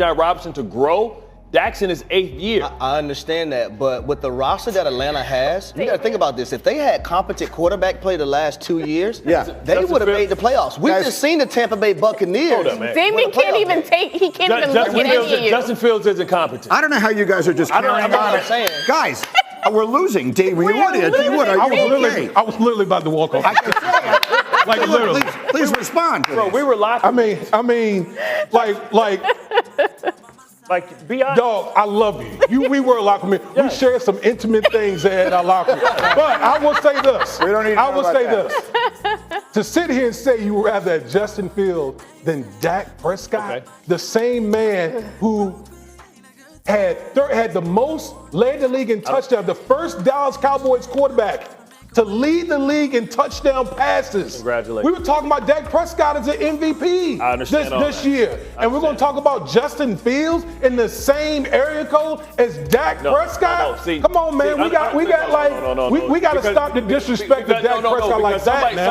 Robinson to grow. Dak's in his 8th year. I understand that, but with the roster that Atlanta has, you got to think about this. If they had competent quarterback play the last 2 years, they would have made the playoffs. We've just seen the Tampa Bay Buccaneers. Damian can't even look at any of you. Justin Fields isn't competent. I don't know how you guys are just carrying on. Guys, we're losing. Dave, you would. I was literally about to walk off. Like literally. Please respond. Bro, we were locked. I mean, like, be honest. Dog, I love you. We were a locker room. We shared some intimate things at our locker room. But I will say this. We don't need to I will know say about this. To sit here and say you would rather have Justin Fields than Dak Prescott, the same man who had the most, led the league in touchdowns, the first Dallas Cowboys quarterback to lead the league in touchdown passes. Congratulations. We were talking about Dak Prescott as an MVP this year. And we're going to talk about Justin Fields in the same area code as Dak Prescott? Come on, man. We got to stop the disrespect of Dak Prescott like that, man.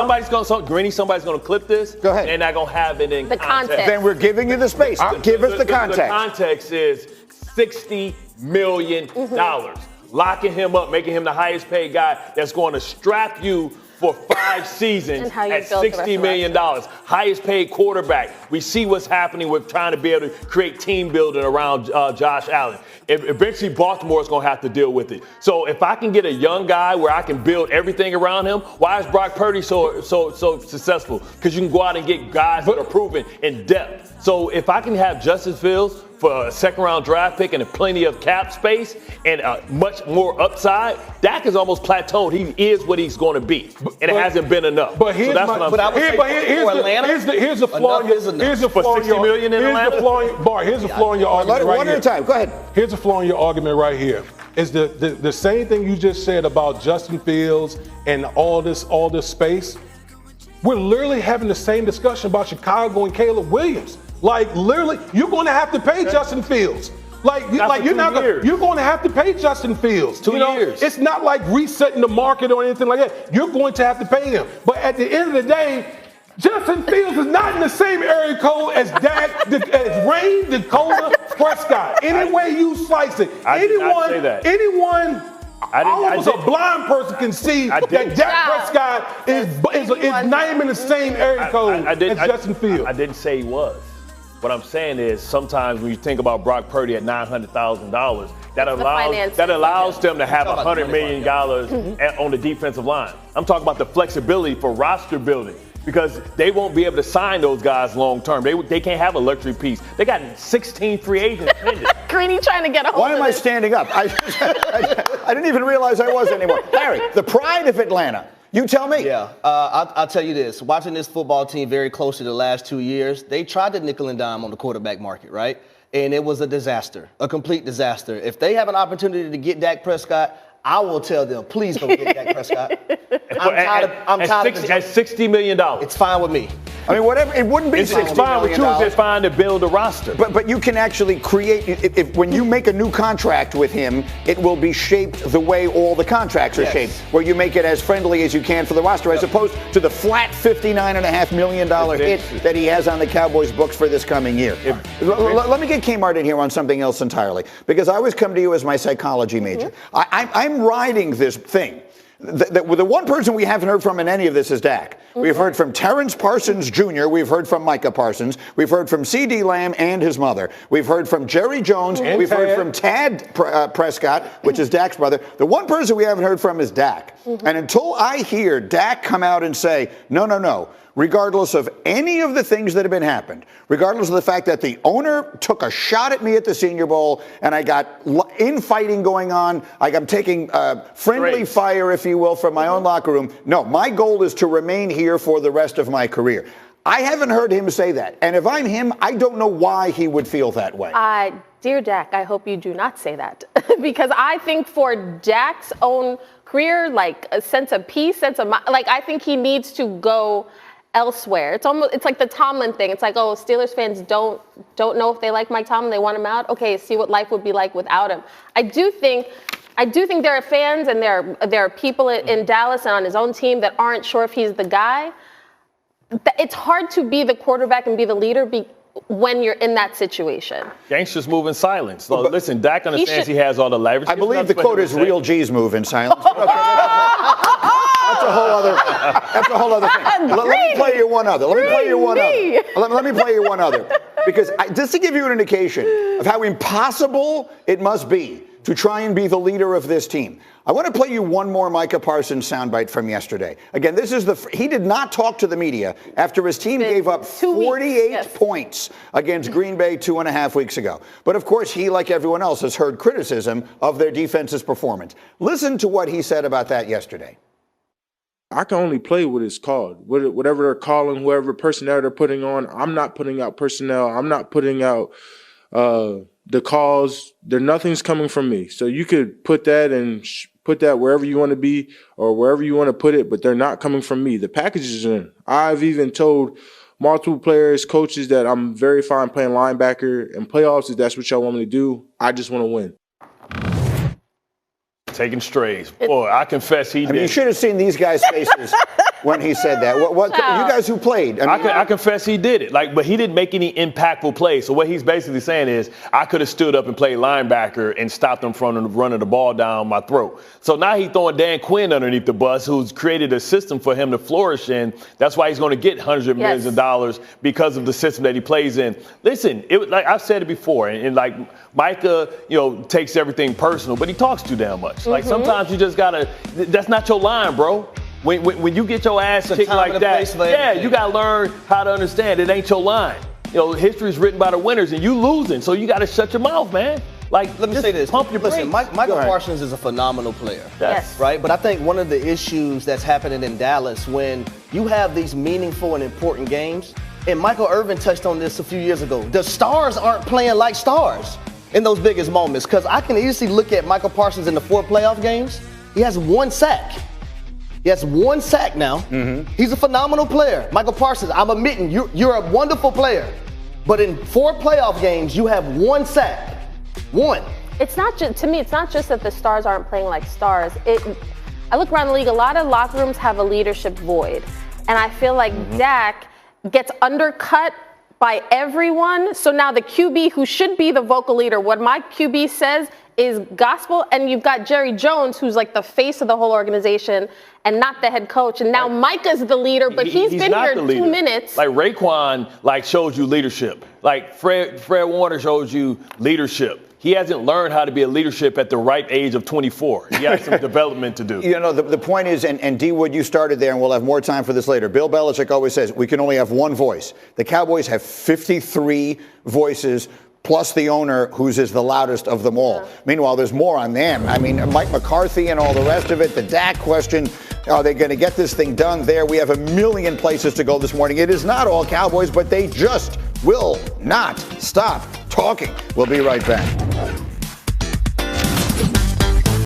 Somebody's going to clip this. Go ahead. They're not going to have it in the context. Then we're giving you the space. Give us the context. The context is $60 million. Locking him up, making him the highest paid guy that's going to strap you for 5 seasons at $60 million. Highest paid quarterback. We see what's happening with trying to be able to create team building around Josh Allen. Eventually, Baltimore is going to have to deal with it. So if I can get a young guy where I can build everything around him, why is Brock Purdy so successful? Because you can go out and get guys that are proven in depth. So if I can have Justin Fields for a second-round draft pick and plenty of cap space and much more upside, Dak is almost plateaued. He is what he's going to be, and it hasn't been enough. But here's the flaw. Here's the flaw in your argument right One at a time. Go ahead. Here's the flaw in your argument right here. Is the same thing you just said about Justin Fields and all this space. We're literally having the same discussion about Chicago and Caleb Williams. Like, literally, you're going to have to pay Justin Fields. You're going to have to pay Justin Fields. 2 years. It's not like resetting the market or anything like that. You're going to have to pay him. But at the end of the day, Justin Fields is not in the same area code as as Rain, Dakota, Prescott. Any way you slice it. I did not say that. Almost a blind person can see that Dak Prescott is not even in the same area code as Justin Fields. I didn't say he was. What I'm saying is sometimes when you think about Brock Purdy at $900,000, that allows them to have $100 million on the defensive line. I'm talking about the flexibility for roster building because they won't be able to sign those guys long term. They can't have a luxury piece. They got 16 free agents pending. Greeny trying to get a hold of Why am I standing up? I didn't even realize I was anymore. Larry, the pride of Atlanta. You tell me. Yeah, I'll tell you this. Watching this football team very closely the last 2 years, they tried to nickel and dime on the quarterback market, right? And it was a disaster, a complete disaster. If they have an opportunity to get Dak Prescott, I will tell them, please go get Dak Prescott. I'm tired of at $60 million. It's fine with me. I mean, whatever. It wouldn't be. It's fine with you. It's fine to build a roster. But you can actually create. When you make a new contract with him, it will be shaped the way all the contracts are shaped, where you make it as friendly as you can for the roster, as opposed to the flat $59.5 million hit that he has on the Cowboys' books for this coming year. Let me get Kmart in here on something else entirely, because I always come to you as my psychology major. I'm riding this thing. The one person we haven't heard from in any of this is Dak. We've heard from Terrence Parsons Jr. We've heard from Micah Parsons. We've heard from C.D. Lamb and his mother. We've heard from Jerry Jones. We've heard from Tad Prescott, which is Dak's brother. The one person we haven't heard from is Dak. And until I hear Dak come out and say, no, regardless of any of the things that have been happened, regardless of the fact that the owner took a shot at me at the Senior Bowl and I got infighting going on, like I'm taking friendly fire, if you will, from my own locker room. No, my goal is to remain here for the rest of my career. I haven't heard him say that. And if I'm him, I don't know why he would feel that way. Dear Dak, I hope you do not say that. Because I think for Dak's own career, like a sense of peace, I think he needs to go elsewhere. It's like the Tomlin thing. It's like, oh, Steelers fans don't know if they like Mike Tomlin. They want him out. Okay, see what life would be like without him. I do think there are fans and there are people in Dallas and on his own team that aren't sure if he's the guy. It's hard to be the quarterback and be the leader when you're in that situation. Gangsters move in silence. So listen, Dak understands he has all the leverage. I believe the quote is real G's move in silence. Okay, that's a whole other thing. Let me play you one other. Let me play you one other. Because just to give you an indication of how impossible it must be to try and be the leader of this team, I want to play you one more Micah Parsons soundbite from yesterday. Again, this is he did not talk to the media after his team gave up 48 points against Green Bay 2.5 weeks ago. But of course, he, like everyone else, has heard criticism of their defense's performance. Listen to what he said about that yesterday. I can only play what it's called. Whatever they're calling, whoever personnel they're putting on, I'm not putting out personnel. I'm not putting out the calls. Nothing's coming from me. So you could put that and put that wherever you want to be or wherever you want to put it, but they're not coming from me. The package is in. I've even told multiple players, coaches that I'm very fine playing linebacker and playoffs. If that's what y'all want me to do, I just want to win. Taking strays. Boy, I confess he did. You should have seen these guys' faces when he said that. What you guys who played? I confess he did it. But he didn't make any impactful plays. So what he's basically saying is, I could have stood up and played linebacker and stopped him from running the ball down my throat. So now he's throwing Dan Quinn underneath the bus, who's created a system for him to flourish in. That's why he's going to get hundreds of millions of dollars because of the system that he plays in. Listen, like I've said it before, and like Micah, takes everything personal, but he talks too damn much. Like sometimes you just gotta. That's not your line, bro. When you get your ass kicked like that, you gotta learn how to understand it ain't your line. History's written by the winners, and you losing, so you gotta shut your mouth, man. Let me say this. Pump your brakes. Michael Parsons is a phenomenal player. Yes. Right? But I think one of the issues that's happening in Dallas when you have these meaningful and important games, and Michael Irvin touched on this a few years ago, the stars aren't playing like stars in those biggest moments. Because I can easily look at Michael Parsons in the 4 playoff games. He has 1 sack. He has 1 sack now. Mm-hmm. He's a phenomenal player. Michael Parsons, I'm admitting, you're a wonderful player. But in 4 playoff games, you have 1 sack. 1. It's not just, to me, it's not just that the stars aren't playing like stars. I look around the league, a lot of locker rooms have a leadership void. And I feel like Dak gets undercut by everyone. So now the QB who should be the vocal leader, what my QB says is gospel, and you've got Jerry Jones, who's like the face of the whole organization and not the head coach. And now Micah's the leader, but he's been here 2 minutes. Like Raekwon, shows you leadership. Like Fred Warner shows you leadership. He hasn't learned how to be a leadership at the right age of 24. He has some development to do. The point is, and D. Wood, you started there, and we'll have more time for this later. Bill Belichick always says we can only have 1 voice. The Cowboys have 53 voices, plus the owner, whose is the loudest of them all. Meanwhile, there's more on them. Mike McCarthy and all the rest of it, the Dak question, are they going to get this thing done there? We have a million places to go this morning. It is not all Cowboys, but they just will not stop talking. We'll be right back.